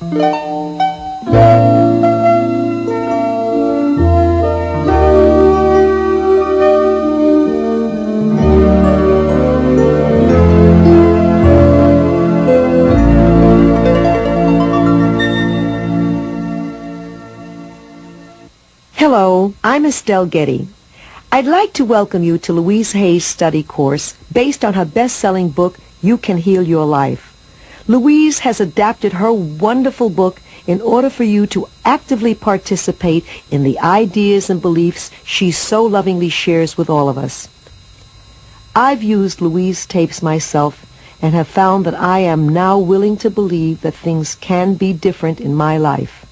Hello, I'm Estelle Getty. I'd like to welcome you to Louise Hay's study course based on her best-selling book, You Can Heal Your Life. Louise has adapted her wonderful book in order for you to actively participate in the ideas and beliefs she so lovingly shares with all of us. I've used Louise tapes myself and have found that I am now willing to believe that things can be different in my life.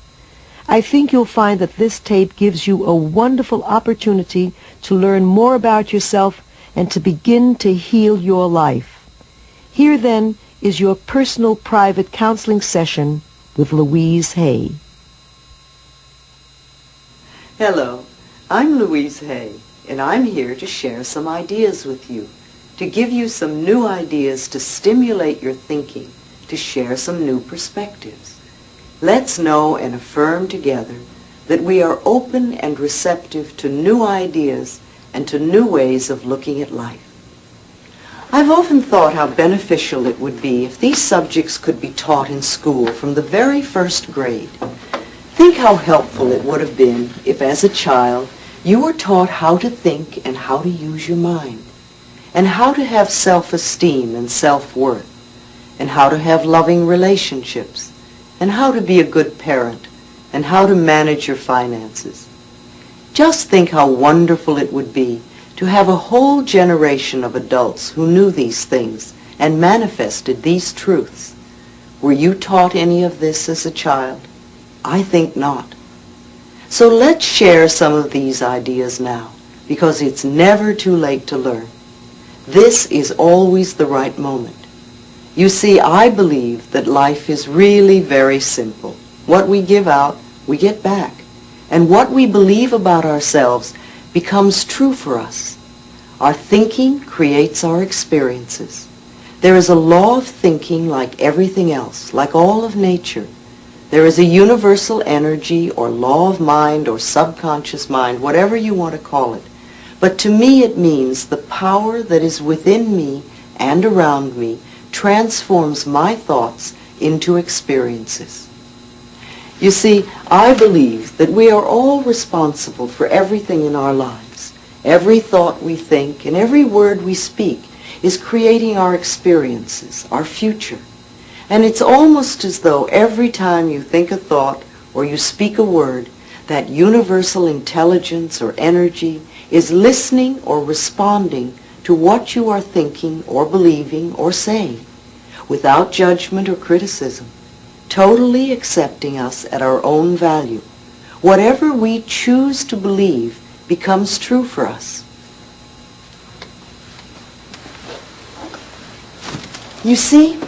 I think you'll find that this tape gives you a wonderful opportunity to learn more about yourself and to begin to heal your life. Here then is your personal private counseling session with Louise Hay. Hello, I'm Louise Hay, and I'm here to share some ideas with you, to give you some new ideas to stimulate your thinking, to share some new perspectives. Let's know and affirm together that we are open and receptive to new ideas and to new ways of looking at life. I've often thought how beneficial it would be if these subjects could be taught in school from the very first grade. Think how helpful it would have been if, as a child, you were taught how to think and how to use your mind, and how to have self-esteem and self-worth, and how to have loving relationships, and how to be a good parent, and how to manage your finances. Just think how wonderful it would be to have a whole generation of adults who knew these things and manifested these truths. Were you taught any of this as a child? I think not. So let's share some of these ideas now, because it's never too late to learn. This is always the right moment. You see, I believe that life is really very simple. What we give out, we get back. And what we believe about ourselves becomes true for us. Our thinking creates our experiences. There is a law of thinking like everything else, like all of nature. There is a universal energy or law of mind or subconscious mind, whatever you want to call it. But to me it means the power that is within me and around me transforms my thoughts into experiences. You see, I believe that we are all responsible for everything in our lives. Every thought we think and every word we speak is creating our experiences, our future. And it's almost as though every time you think a thought or you speak a word, that universal intelligence or energy is listening or responding to what you are thinking or believing or saying, without judgment or criticism, totally accepting us at our own value. Whatever we choose to believe becomes true for us. You see,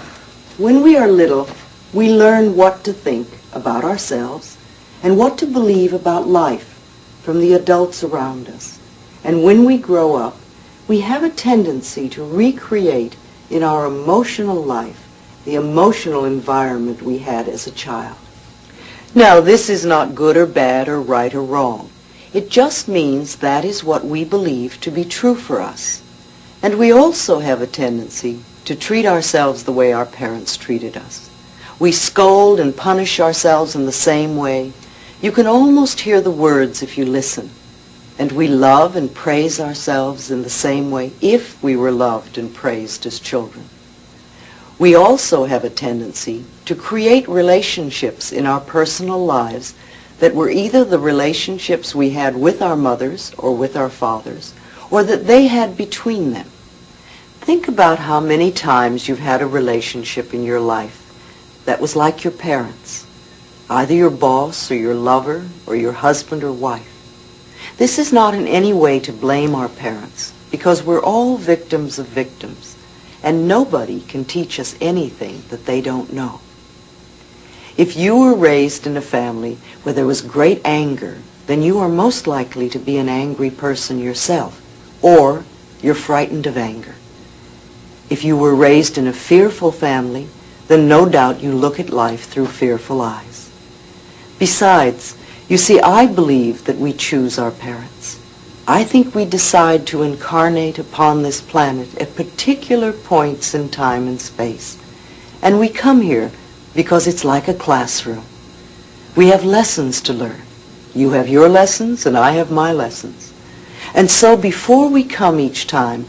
when we are little, we learn what to think about ourselves and what to believe about life from the adults around us. And when we grow up, we have a tendency to recreate in our emotional life the emotional environment we had as a child. Now, this is not good or bad or right or wrong. It just means that is what we believe to be true for us. And we also have a tendency to treat ourselves the way our parents treated us. We scold and punish ourselves in the same way. You can almost hear the words if you listen. And we love and praise ourselves in the same way if we were loved and praised as children. We also have a tendency to create relationships in our personal lives that were either the relationships we had with our mothers or with our fathers, or that they had between them. Think about how many times you've had a relationship in your life that was like your parents, either your boss or your lover or your husband or wife. This is not in any way to blame our parents, because we're all victims of victims, and nobody can teach us anything that they don't know. If you were raised in a family where there was great anger, then you are most likely to be an angry person yourself, or you're frightened of anger. If you were raised in a fearful family, then no doubt you look at life through fearful eyes. Besides, you see, I believe that we choose our parents. I think we decide to incarnate upon this planet at particular points in time and space. And we come here because it's like a classroom. We have lessons to learn. You have your lessons and I have my lessons. And so before we come each time,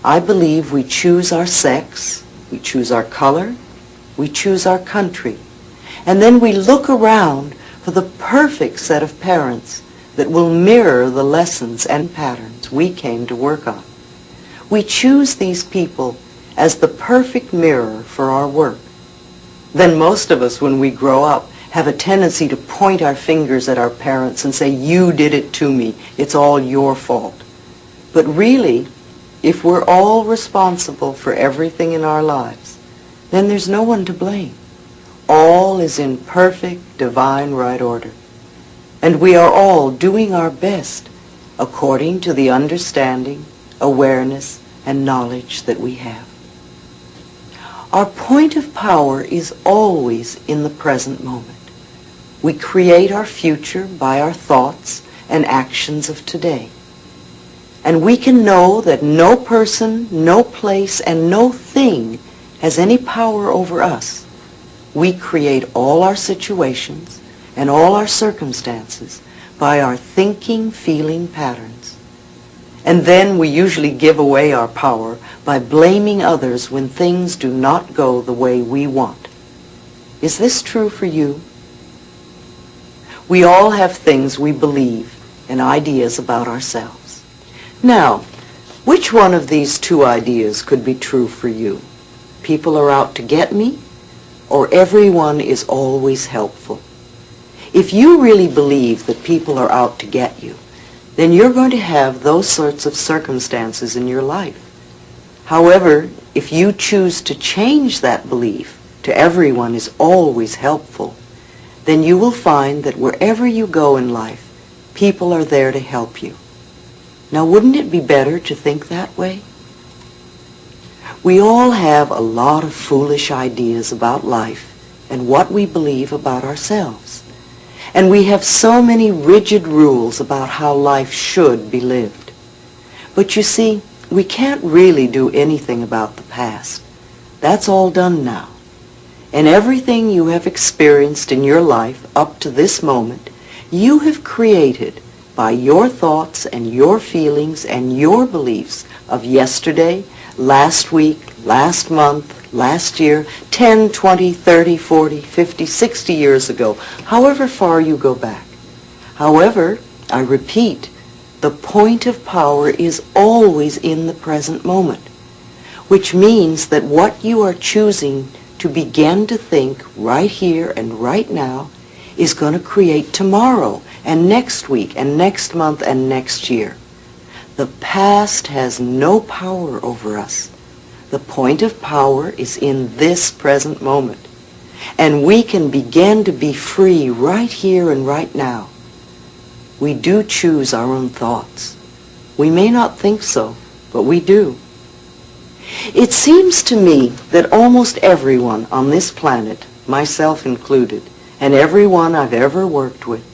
I believe we choose our sex, we choose our color, we choose our country. And then we look around for the perfect set of parents that will mirror the lessons and patterns we came to work on. We choose these people as the perfect mirror for our work. Then most of us, when we grow up, have a tendency to point our fingers at our parents and say, "You did it to me. It's all your fault." But really, if we're all responsible for everything in our lives, then there's no one to blame. All is in perfect, divine right order. And we are all doing our best according to the understanding, awareness, and knowledge that we have. Our point of power is always in the present moment. We create our future by our thoughts and actions of today. And we can know that no person, no place, and no thing has any power over us. We create all our situations and all our circumstances by our thinking, feeling patterns. And then we usually give away our power by blaming others when things do not go the way we want. Is this true for you? We all have things we believe and ideas about ourselves. Now, which one of these two ideas could be true for you? People are out to get me, or everyone is always helpful? If you really believe that people are out to get you, then you're going to have those sorts of circumstances in your life. However, if you choose to change that belief to everyone is always helpful, then you will find that wherever you go in life, people are there to help you. Now, wouldn't it be better to think that way? We all have a lot of foolish ideas about life and what we believe about ourselves. And we have so many rigid rules about how life should be lived. But you see, we can't really do anything about the past. That's all done now. And everything you have experienced in your life up to this moment, you have created by your thoughts and your feelings and your beliefs of yesterday, last week, last month, last year, 10, 20, 30, 40, 50, 60 years ago, however far you go back. However, I repeat, the point of power is always in the present moment, which means that what you are choosing to begin to think right here and right now is going to create tomorrow and next week and next month and next year. The past has no power over us. The point of power is in this present moment. And we can begin to be free right here and right now. We do choose our own thoughts. We may not think so, but we do. It seems to me that almost everyone on this planet, myself included, and everyone I've ever worked with,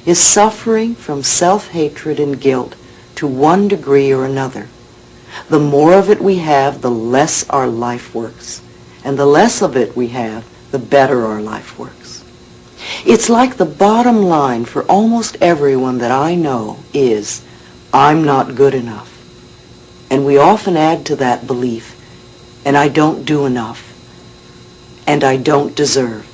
is suffering from self-hatred and guilt to one degree or another. The more of it we have, the less our life works. And the less of it we have, the better our life works. It's like the bottom line for almost everyone that I know is, I'm not good enough. And we often add to that belief, and I don't do enough, and I don't deserve.